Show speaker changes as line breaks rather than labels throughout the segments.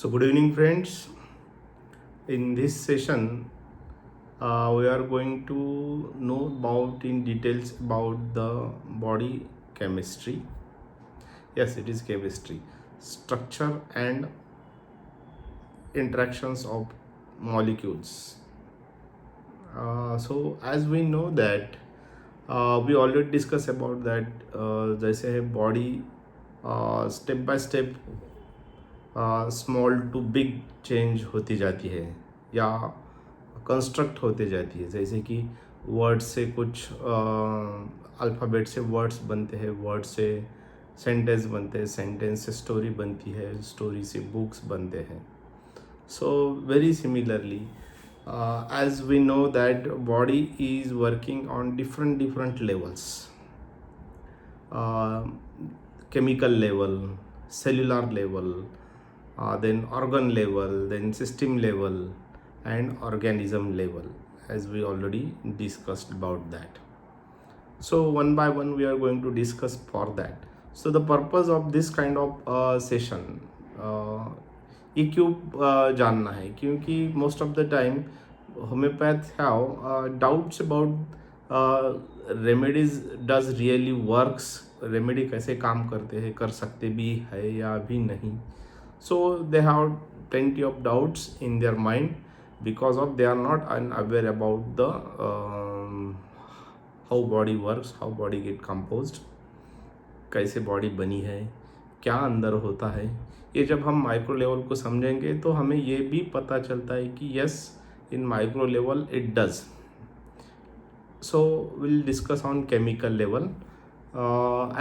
So, good evening, friends. In this session, we are going to know about in details about the body chemistry. Yes, it is chemistry, structure and interactions of molecules. So, as we know that we already discussed about that. जैसे है body step by step small to big change होती जाती है या construct होते जाती है, जैसे कि वर्ड से कुछ अल्फ़ाबेट से वर्ड्स बनते हैं, वर्ड से सेंटेंस बनते हैं, सेंटेंस से स्टोरी बनती है, स्टोरी से बुक्स बनते हैं. So very similarly, as we know that body is working on different levels, uh, chemical level, cellular level, then organ level, then system level, and organism level, as we already discussed about that. So one by one we are going to discuss for that. So the purpose of this kind of session, ये क्यों जानना है, क्योंकि most of the time homeopath have doubts about remedies does really works, remedy कैसे काम करते हैं, कर सकते भी है या भी नहीं. So they have plenty of doubts in their mind because of they are not unaware about the how body works, how body get composed, कैसे बॉडी बनी है, क्या अंदर होता है. ये जब हम माइक्रो लेवल को समझेंगे तो हमें ये भी पता चलता है कि yes, in micro level it does. So will discuss on chemical level.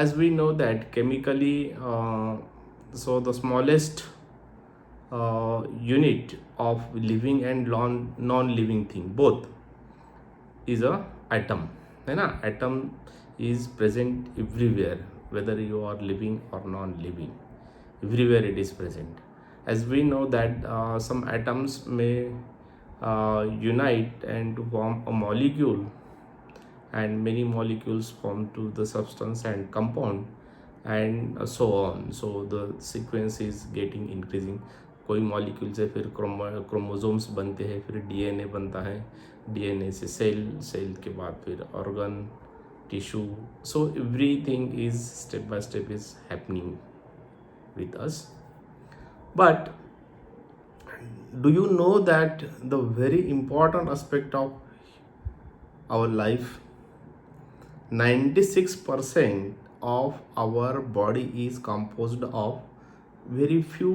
As we know that chemically, so the smallest unit of living and non-living thing both is a atom, है ना. atom is present everywhere, whether you are living or non-living, everywhere it is present. As we know that some atoms may unite and to form a molecule, and many molecules form to the substance and compound, and so on. So the sequence is getting increasing. कोई molecule से फिर chromosomes बनते हैं, फिर DNA बनता है, DNA से cell, cell के बाद फिर organ, tissue. So everything is step by step is happening with us. But do you know that the very important aspect of our life, 96% of our body is composed of very few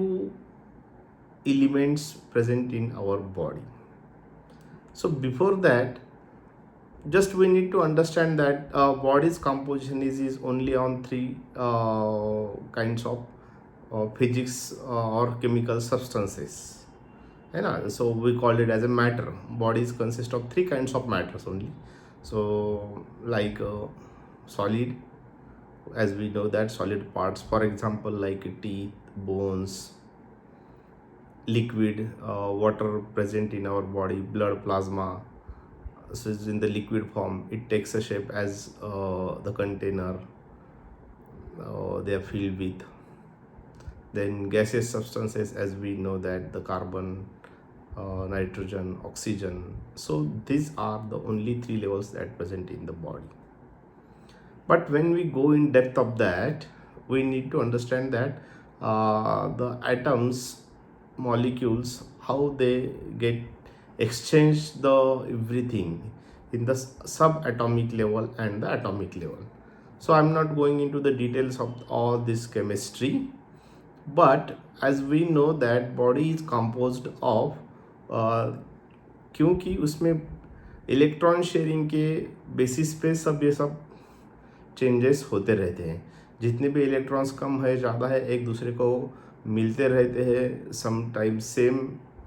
elements present in our body. So before that, just we need to understand that body's composition is only on three kinds of physics or chemical substances, है ना. So we call it as a matter. Bodies consist of three kinds of matters only. So like solid, as we know that solid parts, for example, like teeth, bones. Liquid, water present in our body, blood, plasma. So it's in the liquid form, it takes a shape as the container they are filled with. Then gaseous substances, as we know that the carbon, nitrogen, oxygen. So these are the only three levels that present in the body. But when we go in depth of that, we need to understand that the atoms, molecules, how they get exchanged the everything in the subatomic level and the atomic level. So I'm not going into the details of all this chemistry, but as we know that body is composed of क्योंकि उसमें electron sharing के basis पे सब ये सब changes होते रहते हैं. जितने भी इलेक्ट्रॉन्स कम है, ज़्यादा है, एक दूसरे को मिलते रहते हैं, sometimes same,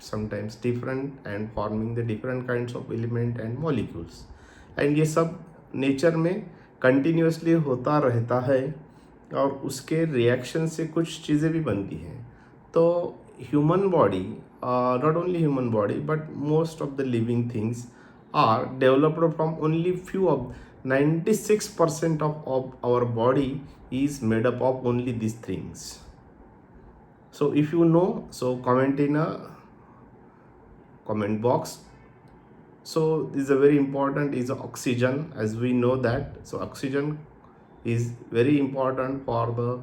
sometimes different, and forming the different kinds of element and molecules. And ये सब नेचर में कंटिन्यूसली होता रहता है, और उसके रिएक्शन से कुछ चीज़ें भी बनती हैं. तो human body, not only human body but most of the living things are developed from only few of 96% of our body is made up of only these things. So if you know, so comment in a comment box. So this is a very important is oxygen, as we know that. So oxygen is very important for the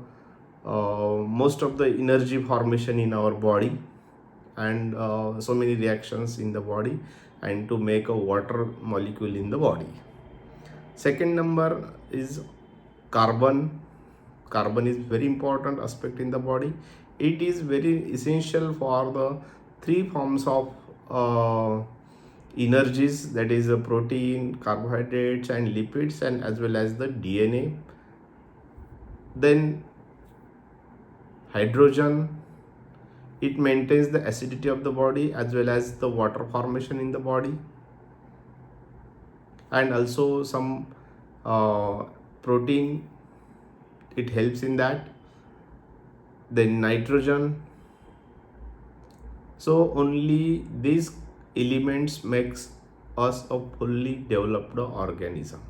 most of the energy formation in our body, and so many reactions in the body, and to make a water molecule in the body. Second number is carbon. Carbon is very important aspect in the body. It is very essential for the three forms of energies, that is a protein, carbohydrates and lipids, and as well as the DNA. Then hydrogen, it maintains the acidity of the body as well as the water formation in the body, and also some protein, it helps in that. Then nitrogen. So only these elements makes us a fully developed organism.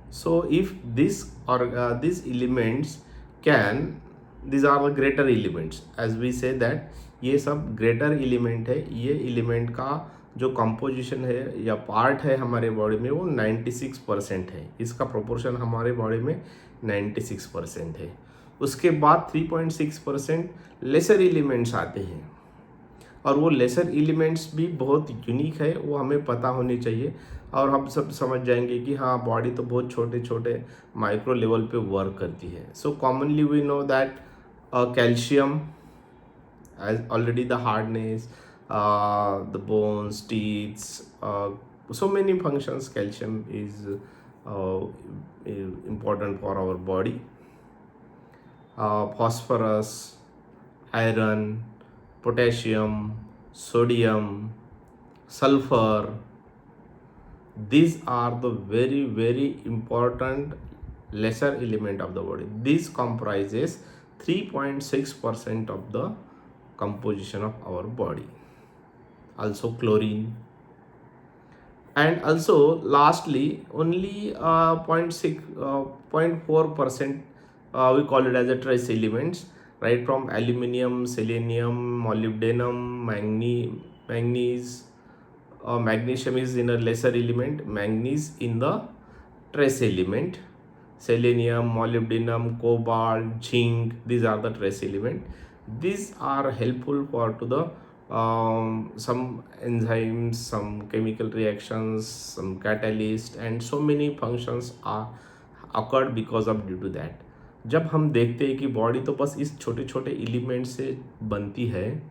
So if these elements can, these are the greater elements, as we say that ये सब greater element है. ये element का जो composition है या part है हमारे बॉडी में वो 96% है. इसका प्रोपोर्शन हमारे बॉडी में 96% है. उसके बाद 3.6% लेसर एलिमेंट्स आते हैं, और वो लेसर एलिमेंट्स भी बहुत यूनिक है, वो हमें पता होनी चाहिए. और हम सब समझ जाएंगे कि हाँ, बॉडी तो बहुत छोटे छोटे माइक्रो लेवल पे वर्क करती है. So commonly we know that calcium, as already the hardness, the bones, teeth, so many functions calcium is important for our body. Phosphorus, iron, potassium, sodium, sulfur, these are the very very important lesser element of the body. This comprises 3.6% of the composition of our body. Also chlorine, and also lastly only 0.4% we call it as a trace elements, right from aluminium, selenium, molybdenum, manganese. Magnesium is in a lesser element, manganese in the trace element, selenium, molybdenum, cobalt, zinc, these are the trace element. These are helpful for to the some enzymes, some chemical reactions, some catalyst, and so many functions are occurred because of due to that. जब हम देखते हैं कि body तो बस इस छोटे छोटे एलिमेंट से बनती है,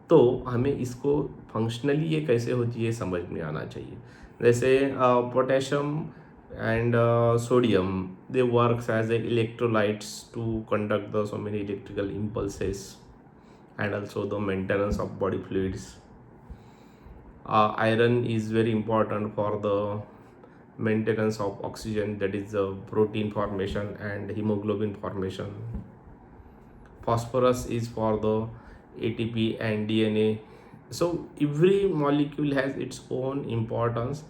तो हमें इसको फंक्शनली ये कैसे होती है समझ में आना चाहिए. जैसे potassium and sodium, they works as electrolytes to conduct the so many electrical impulses, and also the maintenance of body fluids. Iron is very important for the maintenance of oxygen, that is the protein formation and hemoglobin formation. Phosphorus is for the ATP and DNA. So every molecule has its own importance.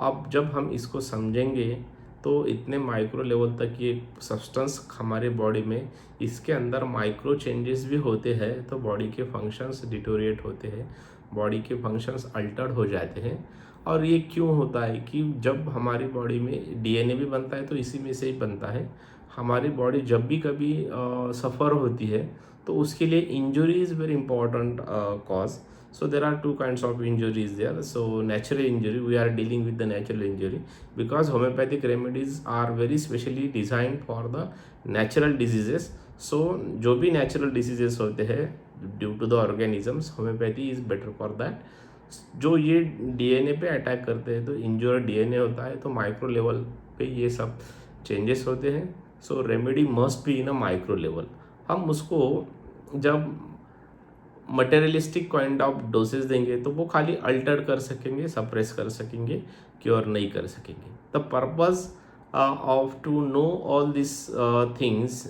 अब जब हम इसको समझेंगे तो इतने micro level तक ये substance हमारे बॉडी में, इसके अंदर माइक्रो चेंजेस भी होते हैं, तो बॉडी के फंक्शंस डिटोरिएट होते हैं, बॉडी के फंक्शंस अल्टर्ड हो जाते हैं. और ये क्यों होता है कि जब हमारी बॉडी में डीएनए भी बनता है तो इसी में से ही बनता है. हमारी बॉडी जब भी कभी सफ़र होती है तो उसके लिए injury is very important cause. So there are two kinds of injuries there. So natural injury, we are dealing with the natural injury because homeopathic remedies are very specially designed for the natural diseases. So जो भी natural diseases होते हैं due to the organisms, homeopathy is better for that. जो ये DNA पे attack करते हैं तो इंजर्ड DNA होता है, तो माइक्रो लेवल पे ये सब चेंजेस होते हैं. So remedy must be in a micro level. हम उसको जब मटेरियलिस्टिक काइंड ऑफ डोसेज देंगे तो वो खाली अल्टर कर सकेंगे, सप्रेस कर सकेंगे, क्योर नहीं कर सकेंगे. The purpose of to know all this things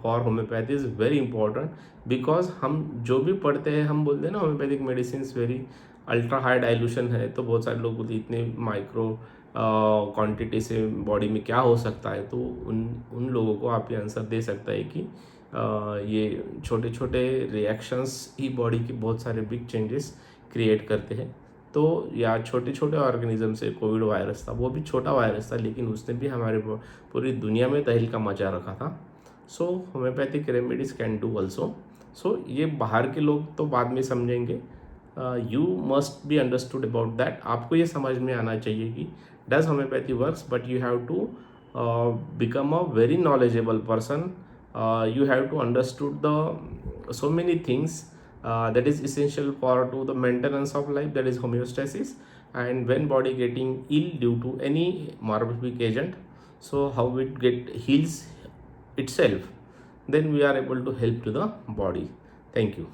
for homeopathy is very important, because हम जो भी पढ़ते हैं हम बोलते हैं ना homeopathic medicine very ultra high dilution है, तो बहुत सारे लोग बोलते इतने माइक्रो क्वांटिटी से बॉडी में क्या हो सकता है. तो उन लोगों को आप ये आंसर दे सकता है कि ये छोटे छोटे रिएक्शंस ही बॉडी के बहुत सारे बिग चेंजेस क्रिएट करते हैं। तो या छोटे छोटे ऑर्गेनिज्म से कोविड वायरस था, वो भी छोटा वायरस था, लेकिन उसने भी हमारे पूरी दुनिया में तहलका मचा रखा था। So homeopathic remedies can do also. So ये बाहर के लोग तो बाद में समझेंगे, you must be understood about that. आपको ये समझ में आना चाहिए कि does homeopathy works, but you have to become a very knowledgeable person. You have to understood the so many things that is essential for to the maintenance of life, that is homeostasis. And when body getting ill due to any morbific agent, so how it get heals itself, then we are able to help to the body. Thank you.